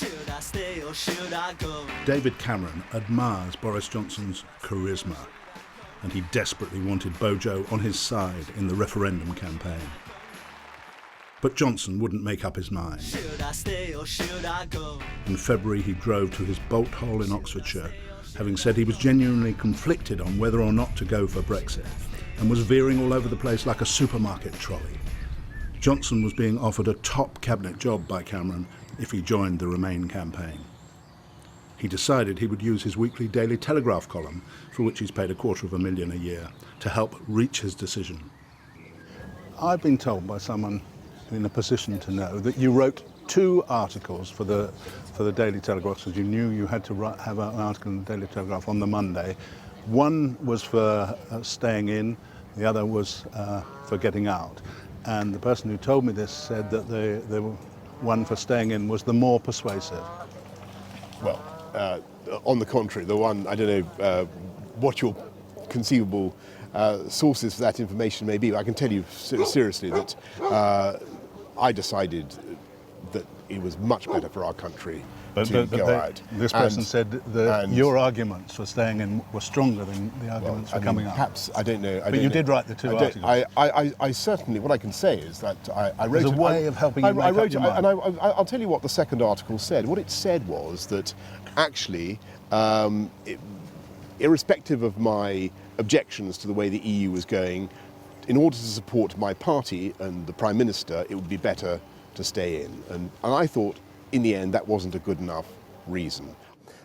Should I stay or should I go? David Cameron admires Boris Johnson's charisma, and he desperately wanted Bojo on his side in the referendum campaign. But Johnson wouldn't make up his mind. Should I stay or should I go? In February, he drove to his bolt hole in Oxfordshire, having said he was genuinely conflicted on whether or not to go for Brexit, and was veering all over the place like a supermarket trolley. Johnson was being offered a top cabinet job by Cameron if he joined the Remain campaign. He decided he would use his weekly Daily Telegraph column, for which he's paid $250,000 a year, to help reach his decision. I've been told by someone in a position to know that you wrote 2 articles for the Daily Telegraph, because you knew you had to have an article in the Daily Telegraph on the Monday. One was for staying in, the other was for getting out. And the person who told me this said that the one for staying in was the more persuasive. Well, on the contrary, the one, I don't know what your conceivable sources for that information may be, but I can tell you seriously that I decided that it was much better for our country to go out. This person said that your arguments for staying in were stronger than the arguments for coming out. Perhaps, I don't know. But you did write the 2 articles. I certainly, what I can say is that I wrote... There's a way of helping you make up your mind. And I'll tell you what the second article said. What it said was that actually, irrespective of my objections to the way the EU was going, in order to support my party and the Prime Minister, it would be better to stay in. And I thought, in the end, that wasn't a good enough reason.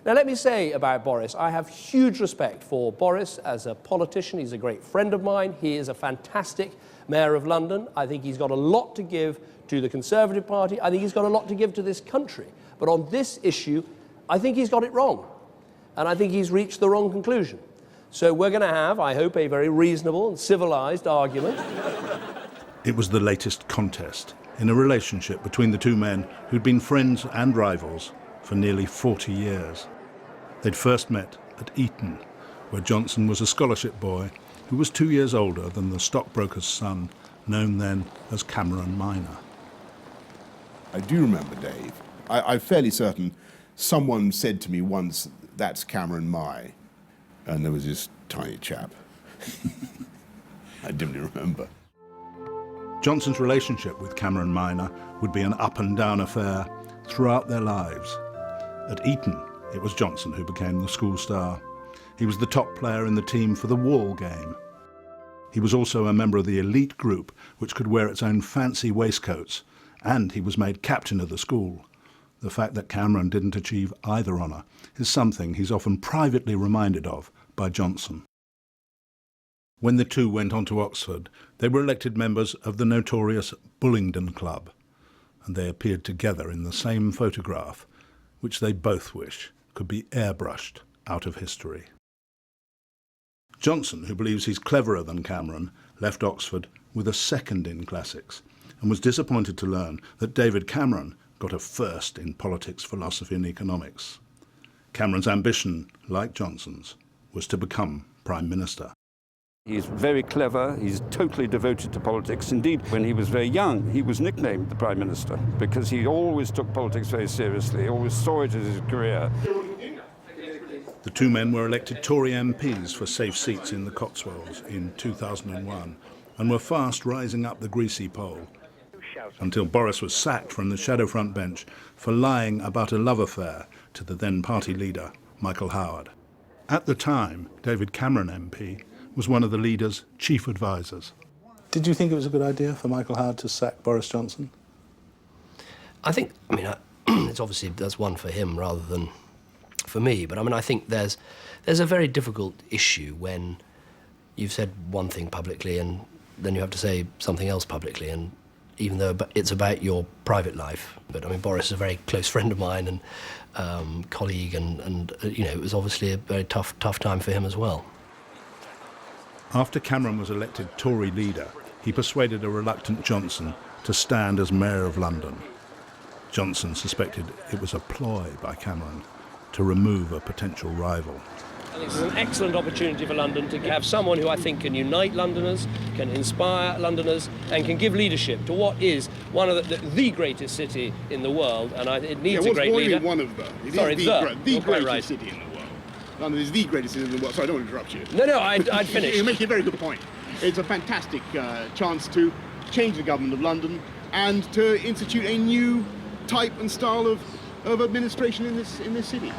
Now, let me say about Boris, I have huge respect for Boris as a politician. He's a great friend of mine. He is a fantastic Mayor of London. I think he's got a lot to give to the Conservative Party. I think he's got a lot to give to this country. But on this issue, I think he's got it wrong. And I think he's reached the wrong conclusion. So we're going to have, I hope, a very reasonable and civilised argument. It was the latest contest in a relationship between the 2 men who'd been friends and rivals for nearly 40 years. They'd first met at Eton, where Johnson was a scholarship boy who was 2 years older than the stockbroker's son, known then as Cameron Minor. I do remember, Dave. I'm fairly certain someone said to me once, "That's Cameron Mai," and there was this tiny chap. I dimly remember. Johnson's relationship with Cameron Minor would be an up-and-down affair throughout their lives. At Eton, it was Johnson who became the school star. He was the top player in the team for the wall game. He was also a member of the elite group, which could wear its own fancy waistcoats, and he was made captain of the school. The fact that Cameron didn't achieve either honour is something he's often privately reminded of by Johnson. When the 2 went on to Oxford, they were elected members of the notorious Bullingdon Club, and they appeared together in the same photograph, which they both wish could be airbrushed out of history. Johnson, who believes he's cleverer than Cameron, left Oxford with a 2nd in classics, and was disappointed to learn that David Cameron got a 1st in politics, philosophy and economics. Cameron's ambition, like Johnson's, was to become Prime Minister. He's very clever, he's totally devoted to politics. Indeed, when he was very young, he was nicknamed the Prime Minister because he always took politics very seriously, he always saw it as his career. The 2 men were elected Tory MPs for safe seats in the Cotswolds in 2001 and were fast rising up the greasy pole, until Boris was sacked from the shadow front bench for lying about a love affair to the then party leader, Michael Howard. At the time, David Cameron MP was one of the leader's chief advisors. Did you think it was a good idea for Michael Howard to sack Boris Johnson? It's obviously that's one for him rather than for me, but I think there's a very difficult issue when you've said one thing publicly and then you have to say something else publicly, and even though it's about your private life. But Boris is a very close friend of mine and colleague, and it was obviously a very tough time for him as well. After Cameron was elected Tory leader, he persuaded a reluctant Johnson to stand as Mayor of London. Johnson suspected it was a ploy by Cameron to remove a potential rival. This is an excellent opportunity for London to have someone who I think can unite Londoners, can inspire Londoners, and can give leadership to what is one of the greatest city in the world, and it needs a great leader. One of the. It Sorry, is the greatest city in the world. London is the greatest city in the world. Sorry, I don't want to interrupt you. No, I'd finish. You make a very good point. It's a fantastic chance to change the government of London and to institute a new type and style of administration in this city.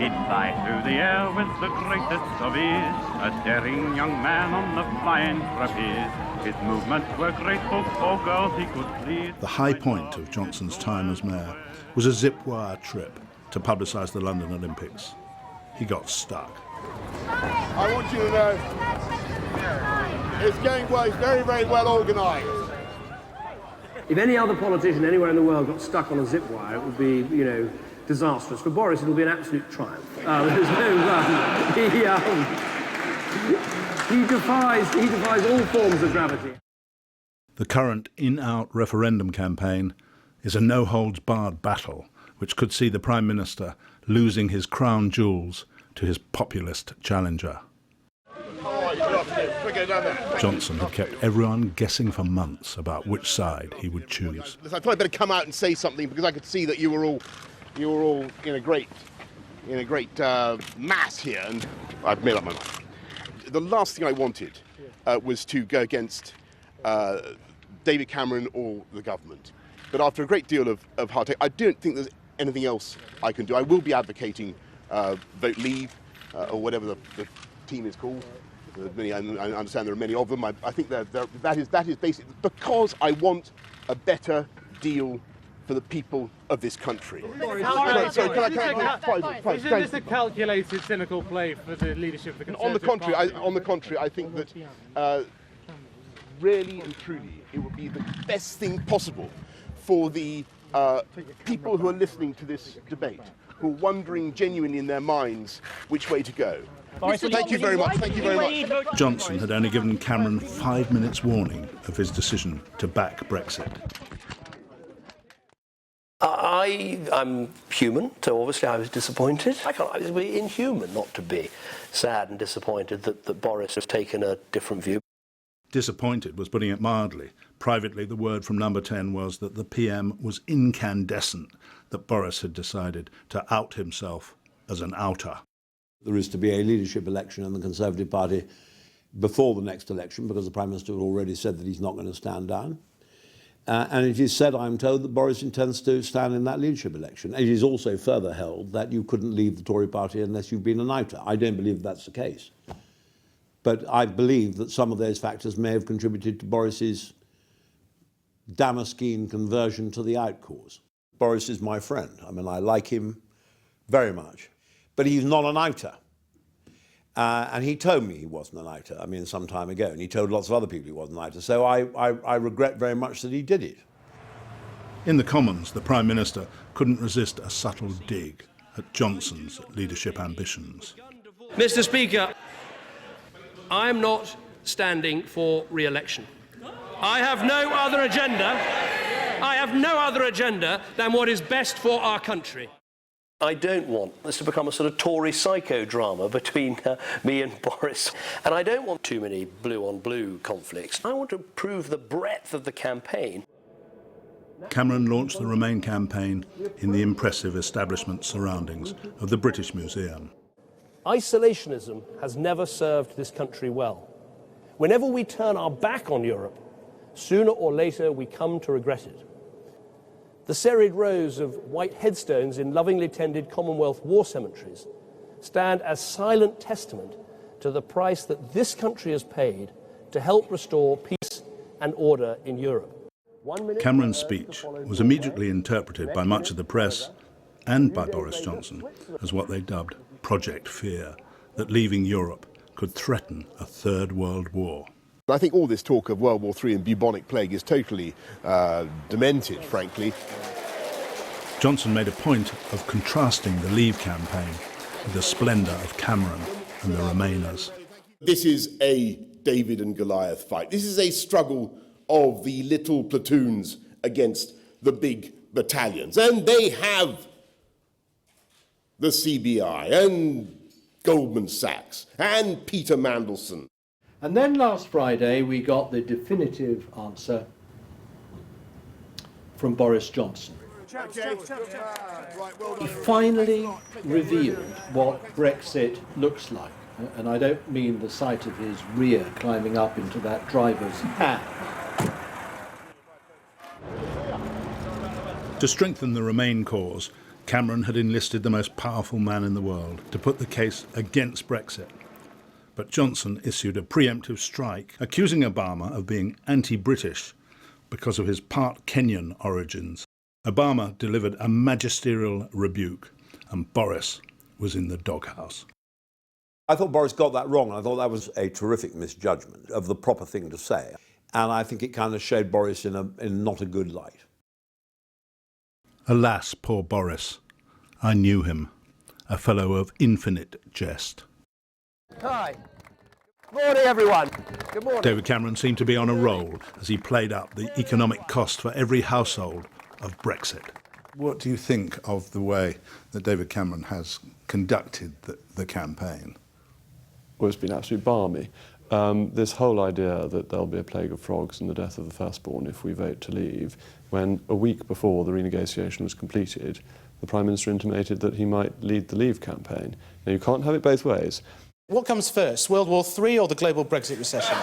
He'd fly through the air with the greatest of ease, a daring young man on the flying trapeze. His movements were graceful for girls he could please. The high point of Johnson's time as mayor was a zip-wire trip to publicise the London Olympics. He got stuck. I want you to know it's going well. It's very, very well organised. If any other politician anywhere in the world got stuck on a zip wire, it would be, disastrous. For Boris, it'll be an absolute triumph. There's no, he defies all forms of gravity. The current in-out referendum campaign is a no-holds-barred battle which could see the Prime Minister losing his crown jewels to his populist challenger. Johnson had kept everyone guessing for months about which side he would choose. I thought I'd better come out and say something because I could see that you were all in a great mass here, and I've made up my mind. The last thing I wanted was to go against David Cameron or the government. But after a great deal of hard take, I don't think there's anything else I can do. I will be advocating vote leave or whatever the team is called. I understand there are many of them. I think that is basically because I want a better deal for the people of this country. Isn't this a calculated, cynical play for the leadership of the Conservative Party? On the contrary, I think that really and truly it would be the best thing possible for the people who are listening to this debate, who are wondering genuinely in their minds which way to go. Thank you very much. Thank you very much. Johnson had only given Cameron 5 minutes warning of his decision to back Brexit. I'm human, so obviously I was disappointed. It would be inhuman not to be sad and disappointed that Boris has taken a different view. Disappointed was putting it mildly. Privately, the word from Number 10 was that the PM was incandescent, that Boris had decided to out himself as an outer. There is to be a leadership election in the Conservative Party before the next election, because the Prime Minister had already said that he's not going to stand down. And it is said, I'm told, that Boris intends to stand in that leadership election. It is also further held that you couldn't leave the Tory party unless you've been an outer. I don't believe that's the case. But I believe that some of those factors may have contributed to Boris's Damascene conversion to the out cause. Boris is my friend. I mean, I like him very much. But he's not an outer. And he told me he wasn't an outer, I mean, some time ago. And he told lots of other people he wasn't an outer. So I regret very much that he did it. In the Commons, the Prime Minister couldn't resist a subtle dig at Johnson's leadership ambitions. Mr. Speaker, I'm not standing for re-election. I have no other agenda. I have no other agenda than what is best for our country. I don't want this to become a sort of Tory psychodrama between me and Boris. And I don't want too many blue-on-blue conflicts. I want to prove the breadth of the campaign. Cameron launched the Remain campaign in the impressive establishment surroundings of the British Museum. Isolationism has never served this country well. Whenever we turn our back on Europe, sooner or later we come to regret it. The serried rows of white headstones in lovingly tended Commonwealth war cemeteries stand as silent testament to the price that this country has paid to help restore peace and order in Europe. Cameron's speech was immediately interpreted by much of the press and by Boris Johnson as what they dubbed Project Fear, that leaving Europe could threaten a third world war. I think all this talk of World War III and bubonic plague is totally demented, frankly. Johnson made a point of contrasting the Leave campaign with the splendour of Cameron and the Remainers. This is a David and Goliath fight. This is a struggle of the little platoons against the big battalions. And they have the CBI and Goldman Sachs and Peter Mandelson. And then last Friday we got the definitive answer from Boris Johnson. He finally revealed what Brexit looks like. And I don't mean the sight of his rear climbing up into that driver's hand. To strengthen the Remain cause, Cameron had enlisted the most powerful man in the world to put the case against Brexit. But Johnson issued a preemptive strike, accusing Obama of being anti-British because of his part Kenyan origins. Obama delivered a magisterial rebuke, and Boris was in the doghouse. I thought Boris got that wrong. I thought that was a terrific misjudgment of the proper thing to say. And I think it kind of showed Boris in not a good light. Alas, poor Boris. I knew him, a fellow of infinite jest. Hi. Good morning, everyone. Good morning. David Cameron seemed to be on a roll as he played up the economic cost for every household of Brexit. What do you think of the way that David Cameron has conducted the campaign? Well, it's been absolutely balmy. This whole idea that there'll be a plague of frogs and the death of the firstborn if we vote to leave, when a week before the renegotiation was completed, the Prime Minister intimated that he might lead the Leave campaign. Now, you can't have it both ways. What comes first, World War III or the global Brexit recession?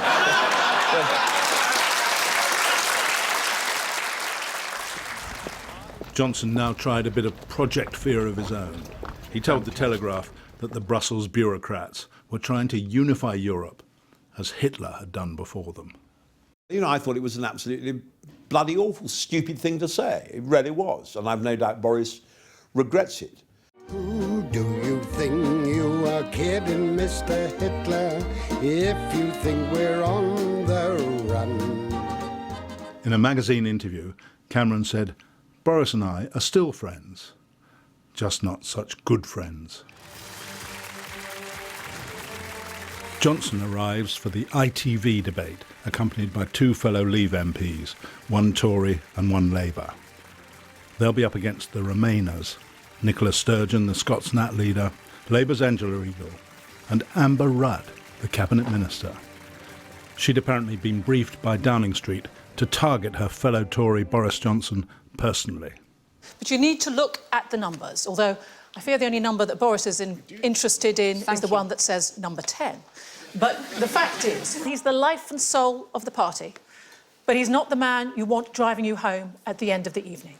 Johnson now tried a bit of Project Fear of his own. He told the Telegraph that the Brussels bureaucrats were trying to unify Europe as Hitler had done before them. You know, I thought it was an absolutely bloody awful, stupid thing to say. It really was. And I've no doubt Boris regrets it. Who do you think you are kidding, Mr. Hitler, if you think we're on the run? In a magazine interview, Cameron said, "Boris and I are still friends, just not such good friends." Johnson arrives for the ITV debate, accompanied by two fellow Leave MPs, one Tory and one Labour. They'll be up against the Remainers, Nicola Sturgeon, the Scots Nat leader, Labour's Angela Eagle, and Amber Rudd, the Cabinet Minister. She'd apparently been briefed by Downing Street to target her fellow Tory Boris Johnson personally. But you need to look at the numbers, although I fear the only number that Boris is interested in is the one that says number 10. But the fact is, he's the life and soul of the party, but he's not the man you want driving you home at the end of the evening.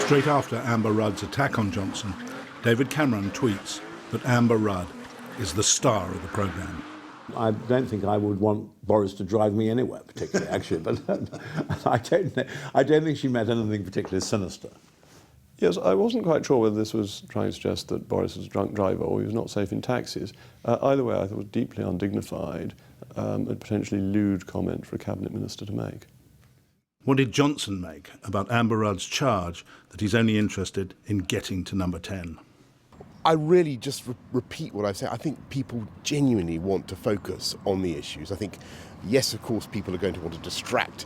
Straight after Amber Rudd's attack on Johnson, David Cameron tweets that Amber Rudd is the star of the programme. I don't think I would want Boris to drive me anywhere particularly, actually, but I don't think she meant anything particularly sinister. Yes, I wasn't quite sure whether this was trying to suggest that Boris was a drunk driver or he was not safe in taxis. Either way, I thought it was deeply undignified and potentially lewd comment for a cabinet minister to make. What did Johnson make about Amber Rudd's charge that he's only interested in getting to number 10? I really just repeat what I've said. I think people genuinely want to focus on the issues. I think, yes, of course, people are going to want to distract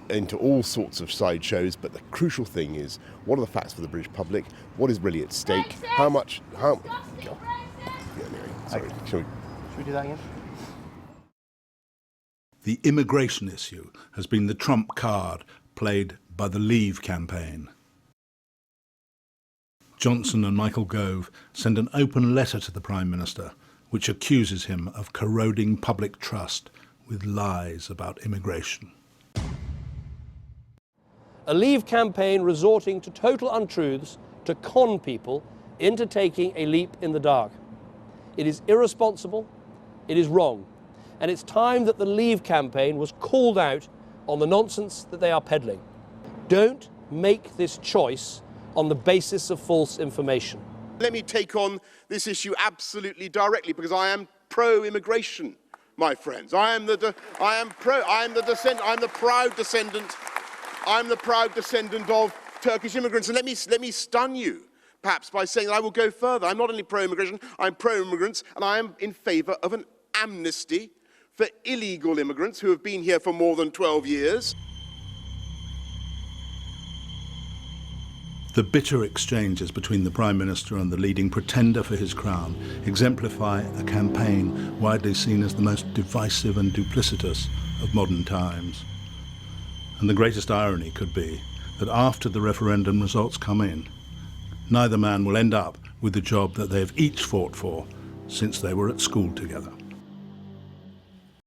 into all sorts of sideshows, but the crucial thing is, what are the facts for the British public? What is really at stake? How much... Yeah, anyway, sorry. Shall we do that again? The immigration issue has been the trump card played by the Leave campaign. Johnson and Michael Gove send an open letter to the Prime Minister which accuses him of corroding public trust with lies about immigration. A Leave campaign resorting to total untruths to con people into taking a leap in the dark. It is irresponsible, it is wrong, and it's time that the Leave campaign was called out on the nonsense that they are peddling. Don't make this choice on the basis of false information. Let me take on this issue absolutely directly, because I am pro-immigration, my friends. I'm the proud descendant of Turkish immigrants. And let me stun you, perhaps, by saying that I will go further. I'm not only pro-immigration, I'm pro-immigrants, and I am in favour of an amnesty for illegal immigrants who have been here for more than 12 years. The bitter exchanges between the Prime Minister and the leading pretender for his crown exemplify a campaign widely seen as the most divisive and duplicitous of modern times. And the greatest irony could be that after the referendum results come in, neither man will end up with the job that they have each fought for since they were at school together.